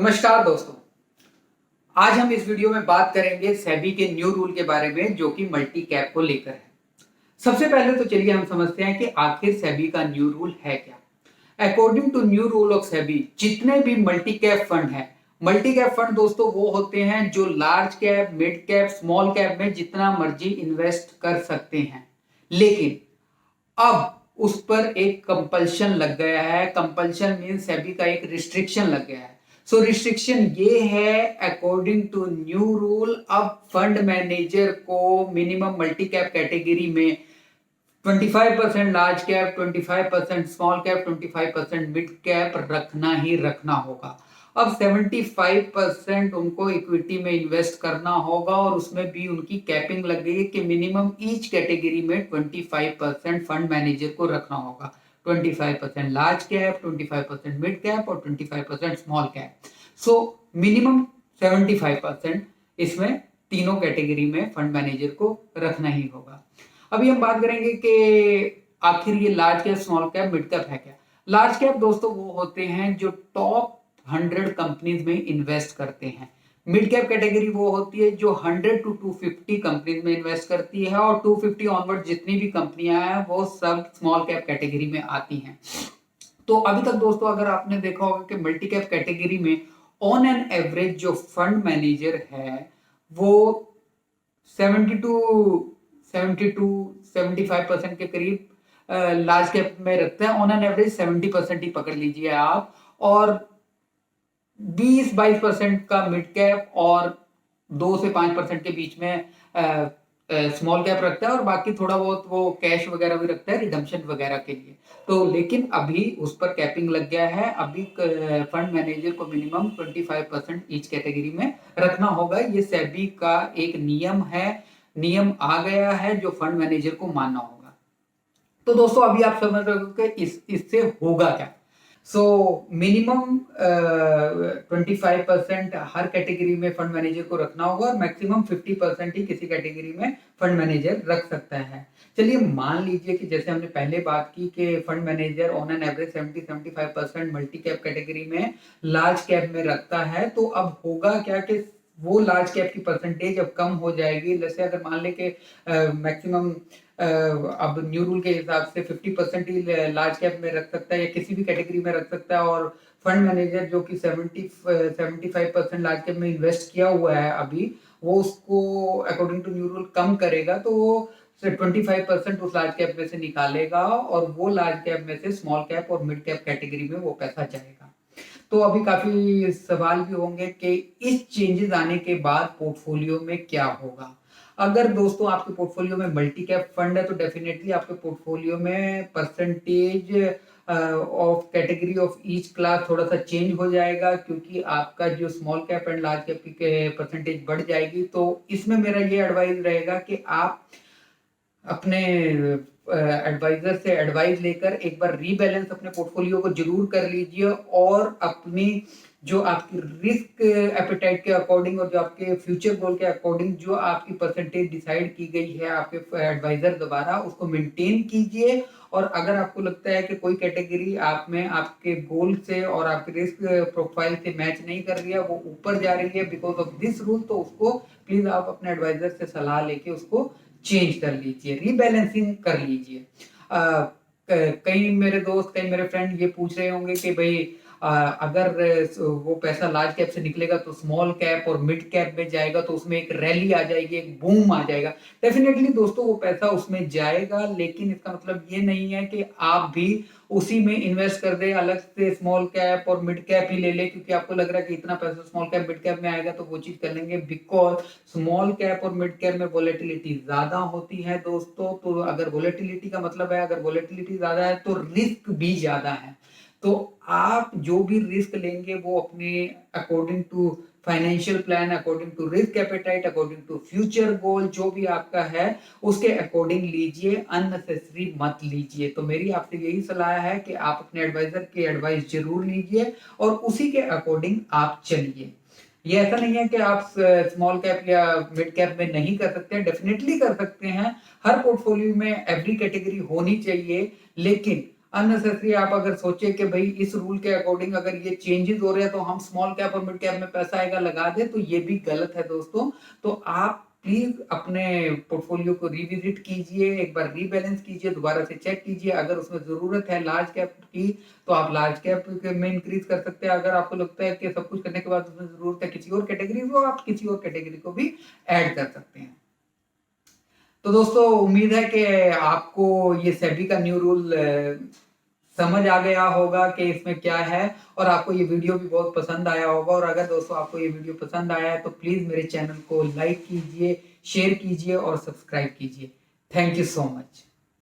नमस्कार दोस्तों। आज हम इस वीडियो में बात करेंगे सेबी के न्यू रूल के बारे में जो कि मल्टी कैप को लेकर है। सबसे पहले तो चलिए हम समझते हैं कि आखिर सेबी का न्यू रूल है क्या। According to new rule of SEBI, जितने भी मल्टी कैप फंड हैं, मल्टी कैप फंड दोस्तों वो होते हैं जो large cap, mid cap, small cap में जितना मर्जी इन्वेस्ट कर सकते हैं। लेकिन अब उस पर एक कंपल्शन लग गया है। कंपल्शन मीन सेबी का एक रिस्ट्रिक्शन लग गया है। सो रिस्ट्रिक्शन ये है, अकॉर्डिंग टू न्यू रूल अब फंड मैनेजर को मिनिमम मल्टी कैप कैटेगरी में 25% large cap, 25% small cap, 25% mid cap रखना ही रखना होगा। अब 75% उनको इक्विटी में इन्वेस्ट करना होगा और उसमें भी उनकी कैपिंग लग गई है कि मिनिमम ईच कैटेगरी में 25% फंड मैनेजर को रखना होगा। 25% लार्ज कैप, 25% मिड कैप और 25% स्मॉल कैप। सो मिनिमम 75% इसमें तीनों कैटेगरी में फंड मैनेजर को रखना ही होगा। अभी हम बात करेंगे कि आखिर ये large cap, small cap, mid cap है क्या। लार्ज कैप दोस्तों वो होते हैं जो टॉप 100 कंपनीज में इन्वेस्ट करते हैं। मिड कैप कैटेगरी वो होती है जो 100 to 250 कंपनीज में इन्वेस्ट करती है और 250 ऑनवर्ड जितनी भी कंपनियां हैं वो सब स्मॉल कैप कैटेगरी में आती हैं। तो अभी तक दोस्तों अगर आपने देखा होगा कि मल्टी कैप कैटेगरी में ऑन एन एवरेज जो फंड मैनेजर है वो 75% के करीब लार्ज कैप में रखते हैं। ऑन एन एवरेज 70% ही पकड़ लीजिए आप, और 20-22% का मिड कैप और 2 से 5% के बीच में स्मॉल कैप रखता है, और बाकी थोड़ा बहुत वो कैश वगैरह भी रखता है रिडम्पशन वगैरह के लिए। तो लेकिन अभी उस पर कैपिंग लग गया है। अभी फंड मैनेजर को मिनिमम 25% ईच कैटेगरी में रखना होगा। ये सेबी का एक नियम है, नियम आ गया है जो फंड मैनेजर को मानना होगा। तो दोस्तों अभी आप समझ रहे हो कि इससे होगा क्या। सो मिनिमम 25% हर कैटेगरी में फंड मैनेजर को रखना होगा और मैक्सिमम 50% ही किसी कैटेगरी में फंड मैनेजर रख सकता है। चलिए मान लीजिए कि जैसे हमने पहले बात की कि fund manager on an average 70-75% multi cap category में लार्ज कैप में रखता है, तो अब होगा क्या कि वो लार्ज कैप की परसेंटेज अब कम हो जाएगी। जैसे अगर मान ले कि मैक्सिमम अब न्यू रूल के हिसाब से 50% ही लार्ज कैप में रख सकता है या किसी भी कैटेगरी में रख सकता है, और फंड मैनेजर जो कि 75% लार्ज कैप में इन्वेस्ट किया हुआ है अभी, वो उसको अकॉर्डिंग टू न्यू रूल कम करेगा, तो वो 25% उस लार्ज कैप में से निकालेगा और वो लार्ज कैप में से स्मॉल कैप और मिड कैप कैटेगरी में वो पैसा जाएगा। तो अभी काफी सवाल भी होंगे कि इस चेंजेस आने के बाद पोर्टफोलियो में क्या होगा। अगर दोस्तों आपके पोर्टफोलियो में मल्टी कैप फंड है तो डेफिनेटली आपके पोर्टफोलियो में percentage of category of each class थोड़ा सा चेंज हो जाएगा, क्योंकि आपका जो small cap and large cap की परसेंटेज बढ़ जाएगी। तो इसमें मेरा ये एडवाइस रहेगा कि आप अपने एडवाइजर से एडवाइस लेकर एक बार रीबैलेंस अपने पोर्टफोलियो को जरूर कर लीजिए, और अपनी जो आपकी रिस्क एपेटाइट के अकॉर्डिंग और जो आपके फ्यूचर गोल के अकॉर्डिंग जो आपकी परसेंटेज डिसाइड की गई है आपके एडवाइजर द्वारा, उसको मेंटेन कीजिए। और अगर आपको लगता है कि कोई कैटेगरी आप में आपके गोल से और आपके रिस्क प्रोफाइल से मैच नहीं कर रही है, वो ऊपर जा रही है बिकॉज ऑफ दिस रूल, तो उसको प्लीज आप अपने एडवाइजर से सलाह लेके उसको चेंज कर लीजिए, रीबैलेंसिंग कर लीजिए। कई मेरे दोस्त, कई मेरे फ्रेंड ये पूछ रहे होंगे कि भाई अगर वो पैसा लार्ज कैप से निकलेगा तो स्मॉल कैप और मिड कैप में जाएगा, तो उसमें एक रैली आ जाएगी, एक बूम आ जाएगा। डेफिनेटली दोस्तों वो पैसा उसमें जाएगा, लेकिन इसका मतलब ये नहीं है कि आप भी उसी में इन्वेस्ट कर दे, अलग से स्मॉल कैप और मिड कैप ही ले ले, क्योंकि आपको लग रहा है कि इतना पैसा स्मॉल कैप मिड कैप में आएगा तो वो चीज कर लेंगे। बिकॉज स्मॉल कैप और मिड कैप में वोलेटिलिटी ज्यादा होती है दोस्तों। तो अगर वोलेटिलिटी का मतलब है, अगर वोलेटिलिटी ज्यादा है तो रिस्क भी ज्यादा है। तो आप जो भी रिस्क लेंगे वो अपने according to financial plan, according to risk appetite, according to future goal जो भी आपका है उसके अकॉर्डिंग लीजिए, अननेसेसरी मत लीजिए। तो मेरी आपसे यही सलाह है कि आप अपने एडवाइजर की एडवाइस जरूर लीजिए और उसी के अकॉर्डिंग आप चलिए। ये ऐसा नहीं है कि आप स्मॉल कैप या मिड कैप में नहीं कर सकते, डेफिनेटली कर सकते हैं। हर पोर्टफोलियो में एवरी कैटेगरी होनी चाहिए, लेकिन अननेसेसरी आप अगर सोचे कि भाई इस रूल के अकॉर्डिंग अगर ये चेंजेस हो रहे हैं तो हम स्मॉल कैप और मिड कैप में पैसा आएगा लगा दे, तो ये भी गलत है दोस्तों। तो आप प्लीज अपने पोर्टफोलियो को रिविजिट कीजिए, एक बार रीबैलेंस कीजिए, दोबारा से चेक कीजिए। अगर उसमें जरूरत है लार्ज कैप की तो आप लार्ज कैप में इंक्रीज कर सकते हैं। अगर आपको लगता है कि सब कुछ करने के बाद उसमें जरूरत है किसी और कैटेगरी को, आप किसी और कैटेगरी को भी ऐड कर सकते हैं। तो दोस्तों उम्मीद है कि आपको ये सेबी का न्यू रूल समझ आ गया होगा कि इसमें क्या है, और आपको ये वीडियो भी बहुत पसंद आया होगा। और अगर दोस्तों आपको ये वीडियो पसंद आया है तो प्लीज मेरे चैनल को लाइक कीजिए, शेयर कीजिए और सब्सक्राइब कीजिए। Thank you so much.